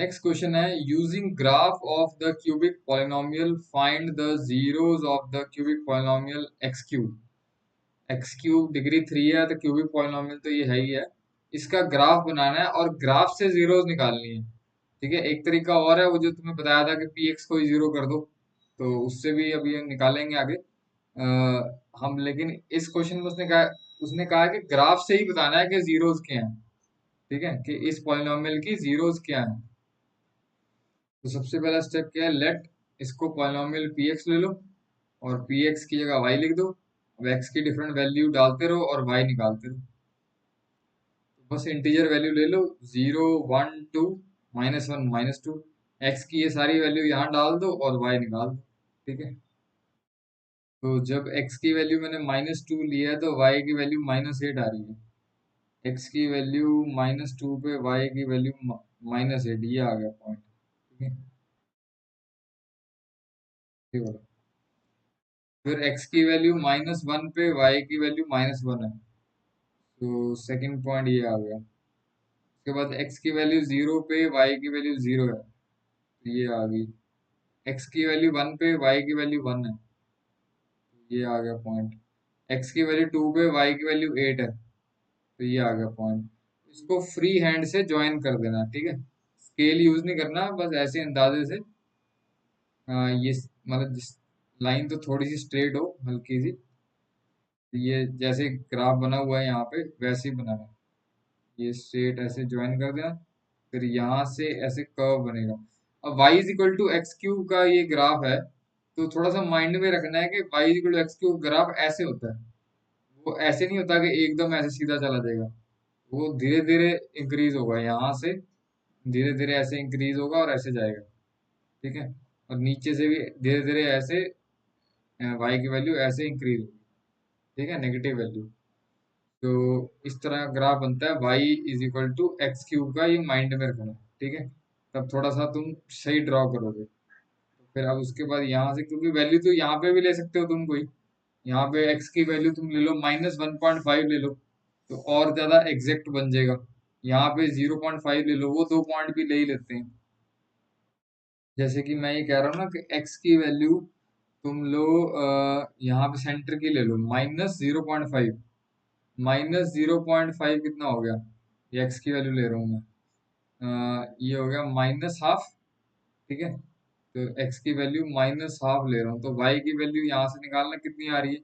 Next question है, using graph of the cubic polynomial find the zeros of the cubic polynomial x cube. X cube degree 3 है तो cubic polynomial तो ये है ही है। इसका ग्राफ बनाना है और ग्राफ से जीरोस निकालनी है। ठीक है, एक तरीका और है वो जो तुम्हें बताया था कि पी एक्स को ही जीरो कर दो, तो उससे भी अब ये निकालेंगे आगे। हम लेकिन इस क्वेश्चन में उसने कहा है कि ग्राफ से ही बताना है कि जीरोस क्या हैं। ठीक है, कि इस पॉलिनोमियल की जीरोस क्या हैं। तो सबसे पहला स्टेप क्या है, लेट इसको पॉलिनोमियल पी एक्स ले लो और पी एक्स की जगह वाई लिख दो। अब एक्स की डिफरेंट वैल्यू डालते रहो और वाई निकालते रहो। तो बस इंटीजर वैल्यू ले लो, 0 1 2 -1 -2। एक्स की ये सारी वैल्यू यहाँ डाल दो और वाई निकाल दो। ठीक है, तो जब x की वैल्यू मैंने -2 लिया है तो y की वैल्यू -8 आ रही है। x की वैल्यू -2 पे y की वैल्यू -8, ये आ गया पॉइंट। ठीक है, ये वाला। फिर x की वैल्यू -1 पे y की वैल्यू -1 है, तो सेकंड पॉइंट ये आ गया। उसके बाद x की वैल्यू 0 पे y की वैल्यू 0 है, तो ये आ गई। x की वैल्यू 1 पे y की वैल्यू 1 है, ये आ गया पॉइंट। x की वैल्यू 2 पे y की वैल्यू 8 है, तो ये आ गया पॉइंट। इसको फ्री हैंड से ज्वाइन कर देना। ठीक है, स्केल यूज नहीं करना, बस ऐसे अंदाजे से। ये मतलब जिस लाइन तो थोड़ी सी स्ट्रेट हो, हल्की सी, तो ये जैसे ग्राफ बना हुआ है यहाँ पे वैसे ही बनाना। ये स्ट्रेट ऐसे ज्वाइन कर देना, फिर यहाँ से ऐसे कर्व बनेगा। अब y is equal to x cube का ये ग्राफ है, तो थोड़ा सा माइंड में रखना है कि y is equal to x cube graph ऐसे होता है। वो ऐसे नहीं होता कि एकदम ऐसे सीधा चला जाएगा, वो धीरे धीरे इंक्रीज होगा। यहाँ से धीरे धीरे ऐसे इंक्रीज होगा और ऐसे जाएगा। ठीक है, और नीचे से भी धीरे धीरे ऐसे वाई की वैल्यू ऐसे इंक्रीज होगी। ठीक है, नेगेटिव वैल्यू। तो इस तरह ग्राफ बनता है y is equal to x cube का, ये माइंड में रखना। ठीक है, तब थोड़ा सा तुम सही ड्रॉ करोगे। तो फिर अब उसके बाद यहाँ से, क्योंकि वैल्यू तो यहाँ पे भी ले सकते हो तुम कोई, यहाँ पे एक्स की वैल्यू तुम ले लो -1.5 ले लो, तो और ज्यादा एग्जैक्ट बन जाएगा। यहाँ पे 0.5 ले लो, वो 2 पॉइंट भी ले ही लेते हैं। जैसे कि मैं ये कह रहा हूँ ना कि x की वैल्यू तुम लो, यहाँ पे सेंटर की ले लो -0.5। -0.5 कितना हो गया, ये x की वैल्यू ले रहा हूँ मैं। ये हो गया -½ ठीक है, तो x की वैल्यू -½ ले रहा हूँ, तो y की वैल्यू यहाँ से निकालना कितनी आ रही है।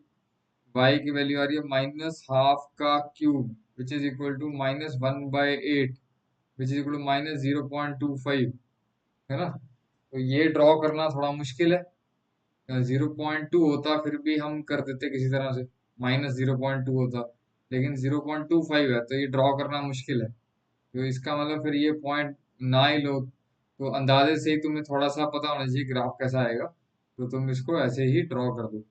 y की वैल्यू आ रही है -½ का cube, which is equal to -1/8, which is equal to -0.25, है ना। तो ये ड्रॉ करना थोड़ा मुश्किल है। 0.2 होता फिर भी हम कर देते किसी तरह से, -0.2 होता, लेकिन 0.25 है, तो ये ड्रॉ करना मुश्किल है। तो इसका मतलब फिर ये पॉइंट ना ही लो, तो अंदाजे से ही तुम्हें थोड़ा सा पता होना चाहिए ग्राफ कैसा आएगा, तो तुम इसको ऐसे ही ड्रॉ कर दो।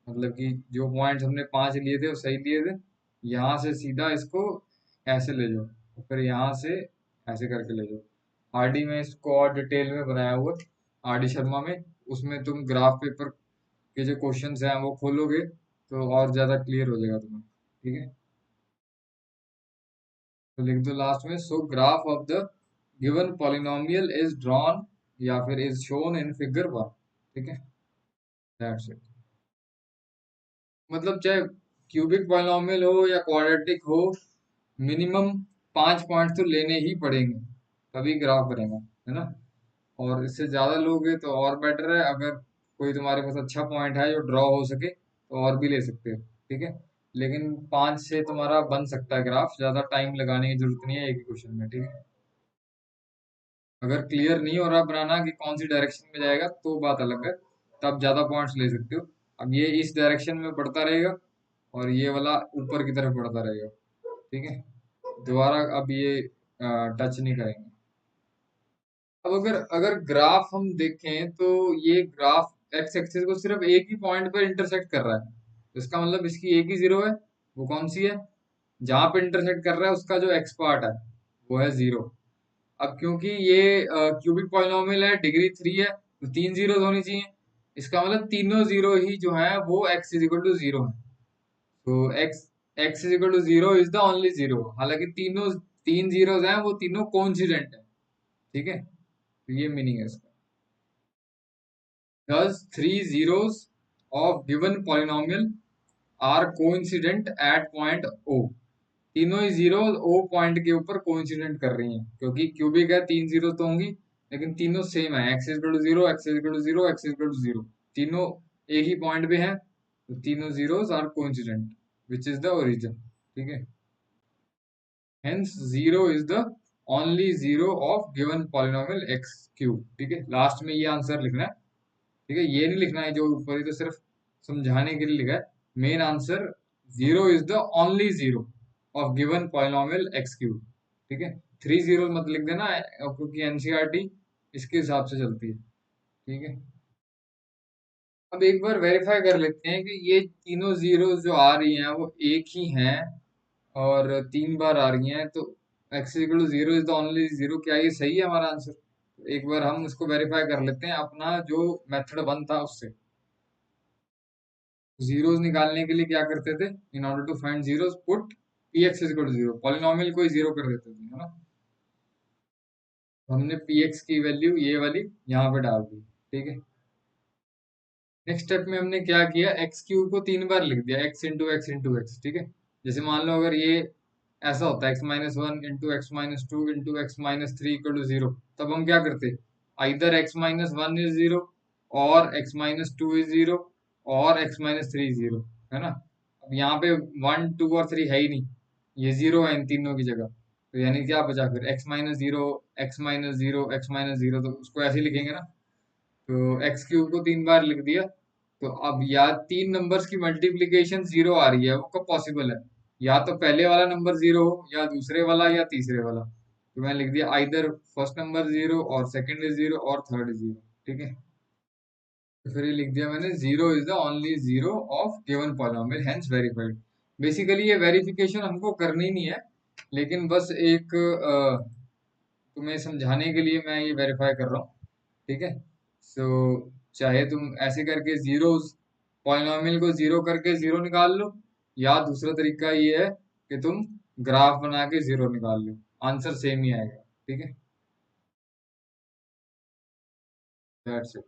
मतलब कि जो पॉइंट हमने 5 लिए थे वो सही लिए थे, यहाँ से सीधा इसको ऐसे ले जाओ, फिर यहाँ से ऐसे करके ले जाओ। आरडी में इसको और डिटेल में बनाया हुआ, आरडी शर्मा में, उसमें तुम ग्राफ पेपर के जो क्वेश्चंस हैं वो खोलोगे तो और ज्यादा क्लियर हो जाएगा तुम्हें। ठीक है, तो लिख दो लास्ट में, सो graph of the given polynomial is drawn, या फिर इज शोन इन फिगर 1। ठीक है, दैट्स इट। मतलब चाहे क्यूबिक पॉलिनोमियल हो या क्वाड्रेटिक हो, मिनिमम 5 पॉइंट तो लेने ही पड़ेंगे, तभी ग्राफ बनेगा, है ना। और इससे ज्यादा लोगे तो और बेटर है, अगर कोई तुम्हारे पास अच्छा पॉइंट है जो ड्रॉ हो सके तो और भी ले सकते हो। ठीक है, लेकिन 5 से तुम्हारा बन सकता है ग्राफ, ज्यादा टाइम लगाने की जरूरत नहीं है एक ही क्वेश्चन में। ठीक है, अगर क्लियर नहीं हो रहा बनाना कि कौन सी डायरेक्शन में जाएगा तो बात अलग है, तब ज्यादा पॉइंट्स ले सकते हो। अब ये इस डायरेक्शन में बढ़ता रहेगा और ये वाला ऊपर की तरफ बढ़ता रहेगा। ठीक है, दोबारा अब ये टच नहीं करेंगे। अब अगर अगर ग्राफ हम देखें तो ये ग्राफ एक्स एक्सिस को सिर्फ एक ही पॉइंट पर इंटरसेक्ट कर रहा है, तो इसका मतलब इसकी एक ही जीरो है। वो कौन सी है, जहां पे इंटरसेक्ट कर रहा है उसका जो एक्स पार्ट है वो है 0। अब क्योंकि ये क्यूबिक पॉलिनोमियल है, डिग्री 3 है, तो 3 जीरो होनी चाहिए। इसका मतलब तीनों जीरो ही जो है वो x इज इक्वल टू 0 है। तो x is equal to 0 is the only zero, हालांकि तीनों 3 जीरोस हैं, वो तीनों कोइंसिडेंट है। ठीक है, तो ये मीनिंग है इसका। Thus, three zeros of given polynomial are coincident at point O. तीनों ही जीरो ओ पॉइंट के ऊपर कोइंसिडेंट कर रही हैं, क्योंकि क्यूबिक है, तीन जीरो तो होंगी, लेकिन तीनों सेम है, x equal to zero, x equal to zero, x equal to zero, तीनों एक ही पॉइंट पे हैं, तो तीनों zeros are coincident which is the origin. ठीक है, hence zero is the only zero of given polynomial x cube. ठीक है, लास्ट में ये आंसर लिखना है। ठीक है, ये नहीं लिखना है जो ऊपर है, तो सिर्फ समझाने के लिए लिखा है। Main answer zero is the only zero of given polynomial x cube. ठीक है, थ्री जीरो मत लिख देना, क्योंकि एनसीईआरटी इसके हिसाब से चलती है। ठीक है, अब एक बार वेरीफाई कर लेते हैं कि ये तीनों जीरो जो आ रही हैं वो एक ही हैं और तीन बार आ रही हैं, तो x equal to zero is the only zero, क्या ये सही है हमारा आंसर? एक बार हम उसको वेरीफाई कर लेते हैं अपना जो मेथड वन था उससे। जीरोस निकालने के लिए क्या करते थे? In order to find zeros put p x equal to zero, polynomial को ही जीरो कर देते थे, है ना। तो हमने पी एक्स की वैल्यू ये वाली यहाँ पे डाल दी। ठीक है, नेक्स्ट स्टेप में हमने क्या किया, एक्स क्यूब को तीन बार लिख दिया, x into x into x. ठीक है, जैसे मान लो अगर ये ऐसा होता है x minus one into x minus two into x minus three equal to zero, तब हम क्या करते, either x minus one is zero और x minus two is zero और x minus three is zero, है ना। अब यहाँ पे वन टू और थ्री है ही नहीं, ये जीरो है इन तीनों की जगह, तो यानी क्या बचा फिर, x minus zero, x minus zero, x minus zero, तो उसको ऐसे ही लिखेंगे ना। तो एक्स क्यूब को तीन बार लिख दिया। तो अब या तीन नंबर्स की मल्टीप्लीकेशन जीरो आ रही है, वो कब पॉसिबल है, या तो पहले वाला नंबर जीरो हो या दूसरे वाला या तीसरे वाला। तो मैंने लिख दिया आइदर फर्स्ट नंबर जीरो और सेकंड इज जीरो और थर्ड इज जीरो। ठीक है, तो फिर ये लिख दिया मैंने, zero is the only zero of given polynomial hence verified. Basically ये वेरिफिकेशन हमको करनी नहीं है, लेकिन बस एक तुम्हें समझाने के लिए मैं ये वेरीफाई कर रहा हूँ। ठीक है, सो चाहे तुम ऐसे करके जीरो, पॉलिनोमियल को जीरो करके जीरो निकाल लो, या दूसरा तरीका ये है कि तुम ग्राफ बना के जीरो निकाल लो, आंसर सेम ही आएगा। ठीक है, दैट्स इट।